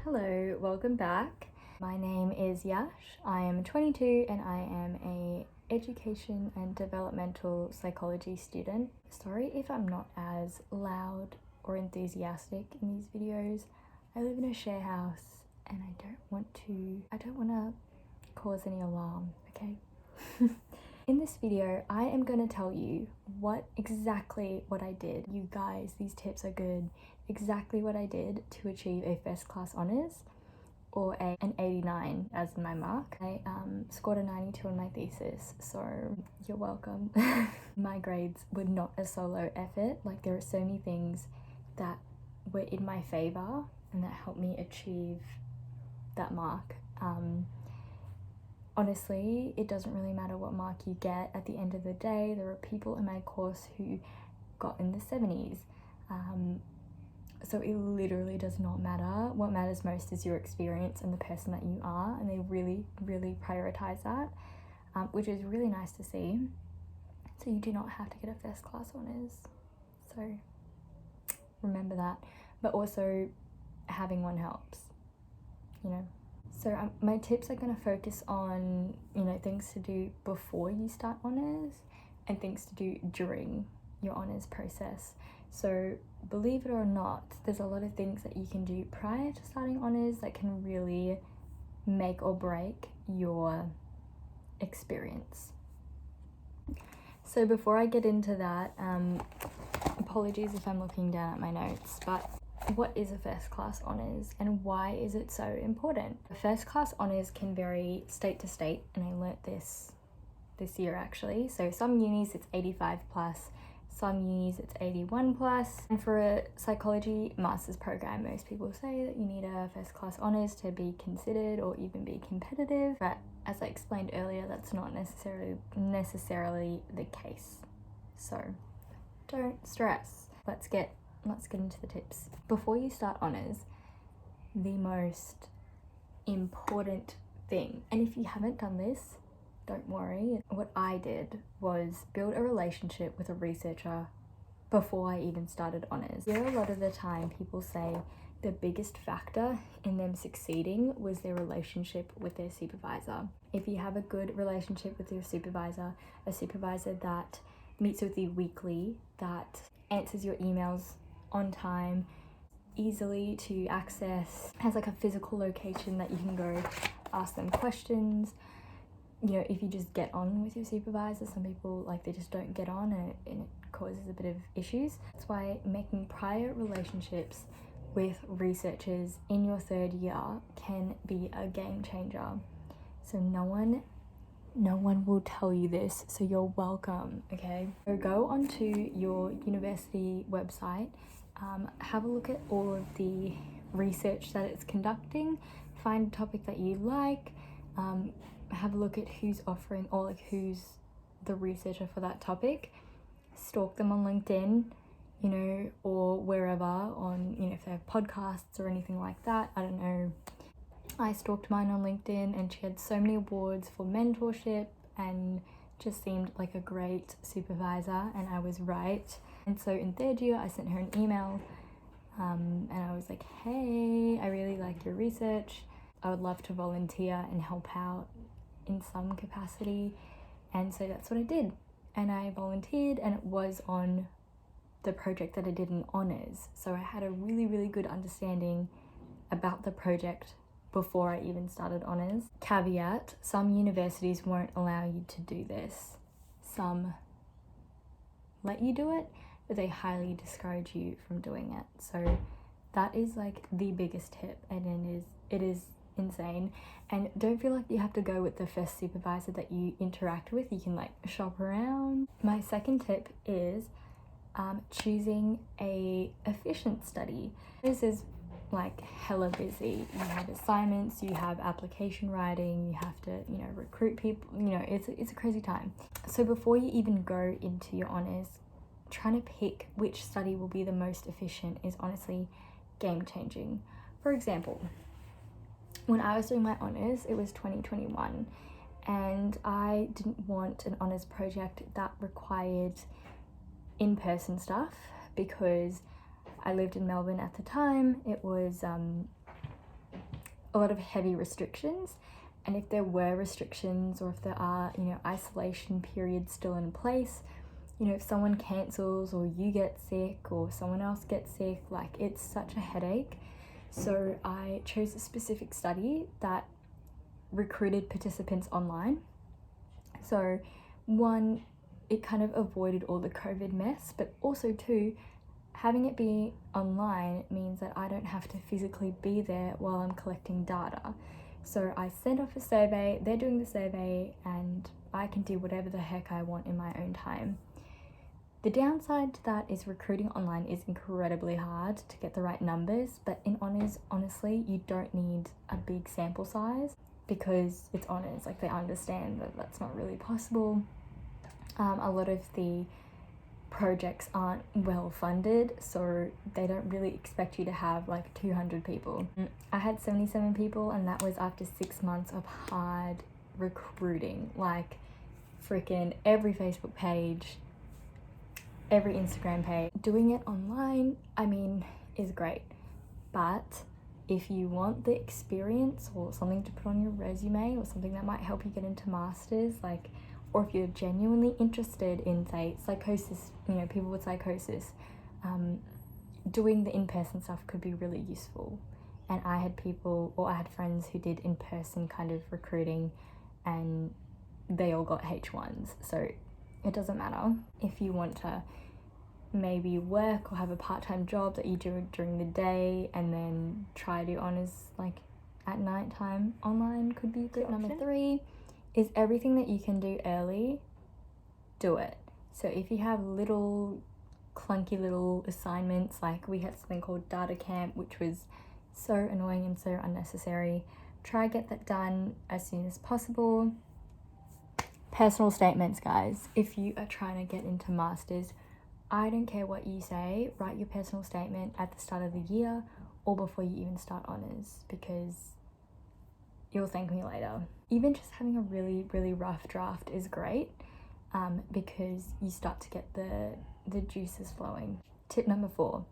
Hello, welcome back. My name is Yash. I am 22 and I am a education and developmental psychology student. Sorry if I'm not as loud or enthusiastic in these videos. I live in a share house and I don't want to cause any alarm, okay? In this video, I am going to tell you exactly what I did. You guys, these tips are good. Exactly what I did to achieve a first class honours or an 89 as my mark. I scored a 92 on my thesis, so you're welcome. My grades were not a solo effort. Like, there are so many things that were in my favour and that helped me achieve that mark. Honestly, it doesn't really matter what mark you get. At the end of the day, there are people in my course who got in the 70s. So it literally does not matter. What matters most is your experience and the person that you are, and they really, really prioritize that, which is really nice to see. So you do not have to get a first class honours. So remember that. But also, having one helps, you know. So my tips are going to focus on, things to do before you start honours and things to do during your honours process. So believe it or not, there's a lot of things that you can do prior to starting honours that can really make or break your experience. So before I get into that, apologies if I'm looking down at my notes, but what is a first class honours and why is it so important? First class honours can vary state to state, and I learnt this year actually. So some unis it's 85 plus, some unis it's 81 plus. And for a psychology master's program, most people say that you need a first class honours to be considered or even be competitive. But as I explained earlier, that's not necessarily the case. So don't stress. Let's get into the tips. Before you start honours, the most important thing, and if you haven't done this, don't worry, what I did was build a relationship with a researcher before I even started honours. A lot of the time people say the biggest factor in them succeeding was their relationship with their supervisor. If you have a good relationship with your supervisor, a supervisor that meets with you weekly, that answers your emails on time, easily to access, has like a physical location that you can go ask them questions. If you just get on with your supervisor, some people they just don't get on and it causes a bit of issues. That's why making prior relationships with researchers in your third year can be a game changer. So no one will tell you this, so you're welcome, okay? So go onto your university website, have a look at all of the research that it's conducting, find a topic that you like, have a look at who's offering or who's the researcher for that topic, stalk them on LinkedIn, or wherever on, if they have podcasts or anything like that. I don't know. I stalked mine on LinkedIn and she had so many awards for mentorship and just seemed like a great supervisor, and I was right. And so in third year, I sent her an email and I was like, hey, I really like your research. I would love to volunteer and help out in some capacity. And so that's what I did. And I volunteered, and it was on the project that I did in honours. So I had a really, really good understanding about the project before I even started honours. Caveat, some universities won't allow you to do this. Some let you do it, but they highly discourage you from doing it. So that is the biggest tip, and it is insane. And don't feel like you have to go with the first supervisor that you interact with. You can shop around. My second tip is choosing a efficient study. This is hella busy. You have assignments, you have application writing, you have to recruit people, it's a crazy time. So before you even go into your honours, trying to pick which study will be the most efficient is honestly game changing. For example, when I was doing my honours, it was 2021, and I didn't want an honours project that required in-person stuff because I lived in Melbourne at the time. It was a lot of heavy restrictions. And if there were restrictions, or if there are, you know, isolation periods still in place, you know, if someone cancels or you get sick or someone else gets sick, like, it's such a headache. So I chose a specific study that recruited participants online. So one, it kind of avoided all the COVID mess, but also two, having it be online means that I don't have to physically be there while I'm collecting data. So I send off a survey, they're doing the survey, and I can do whatever the heck I want in my own time. The downside to that is recruiting online is incredibly hard to get the right numbers, but in honours, honestly, you don't need a big sample size because it's honours. Like, they understand that that's not really possible. A lot of the projects aren't well funded, so they don't really expect you to have like 200 people. I had 77 people, and that was after 6 months of hard recruiting. Like, freaking every Facebook page, every Instagram page. Doing it online, I mean, is great, but if you want the experience or something to put on your resume or something that might help you get into masters, like, or if you're genuinely interested in, say, psychosis, you know, people with psychosis, doing the in-person stuff could be really useful. And I had friends who did in-person kind of recruiting, and they all got H1s, so it doesn't matter. If you want to maybe work or have a part-time job that you do during the day and then try to do honours like at night time, online could be a good option. Number 3 is everything that you can do early, do it. So if you have little clunky little assignments, like we had something called data camp, which was so annoying and so unnecessary, try get that done as soon as possible. Personal statements, guys. If you are trying to get into masters, I don't care what you say, write your personal statement at the start of the year or before you even start honours, because you'll thank me later. Even just having a really, really rough draft is great, because you start to get the juices flowing. Tip number 4.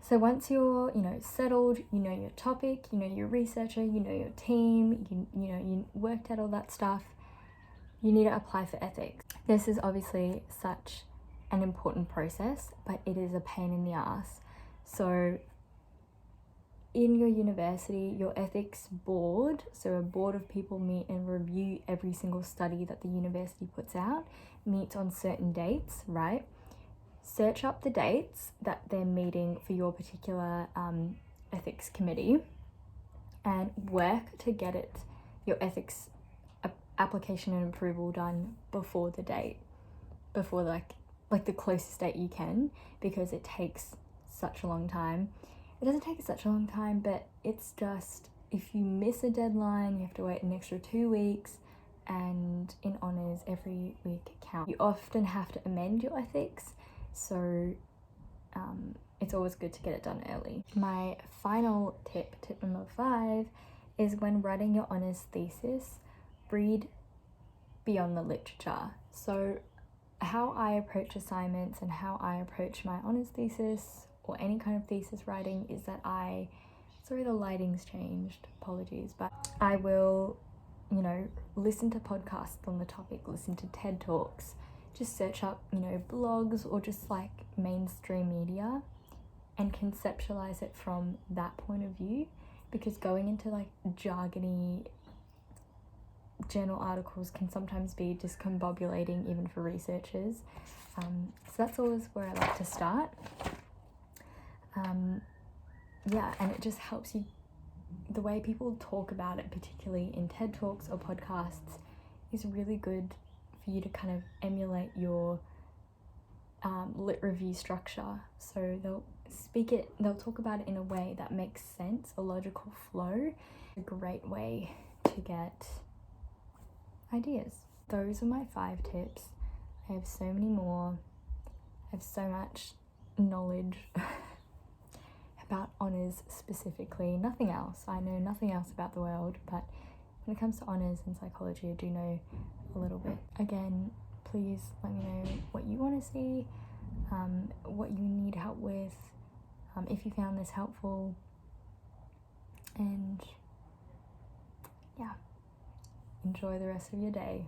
So once you're, you know, settled, you know your topic, you know your researcher, you know your team, you know, you worked out all that stuff, you need to apply for ethics. This is obviously such an important process, but it is a pain in the ass. So in your university, your ethics board, so a board of people meet and review every single study that the university puts out, meets on certain dates, right? Search up the dates that they're meeting for your particular ethics committee and work to get your ethics application and approval done before the date, before like the closest date you can, because it takes such a long time. It doesn't take such a long time, but it's just, if you miss a deadline, you have to wait an extra 2 weeks, and in honours, every week counts. You often have to amend your ethics, so it's always good to get it done early. My final tip number 5, is when writing your honours thesis, read beyond the literature. So how I approach assignments and how I approach my honours thesis or any kind of thesis writing is that sorry, the lighting's changed, apologies, but I will, you know, listen to podcasts on the topic, listen to TED Talks, just search up, you know, blogs or just like mainstream media and conceptualize it from that point of view, because going into like jargony journal articles can sometimes be discombobulating even for researchers. So that's always where I like to start. Yeah, and it just helps you, the way people talk about it, particularly in TED Talks or podcasts, is really good for you to kind of emulate your lit review structure. So they'll talk about it in a way that makes sense, a logical flow. A great way to get ideas. Those are my 5 tips. I have so many more. I have so much knowledge about honours specifically, nothing else. I know nothing else about the world, but when it comes to honours and psychology, I do know a little bit. Again, please let me know what you want to see, what you need help with, if you found this helpful. yeah, enjoy the rest of your day.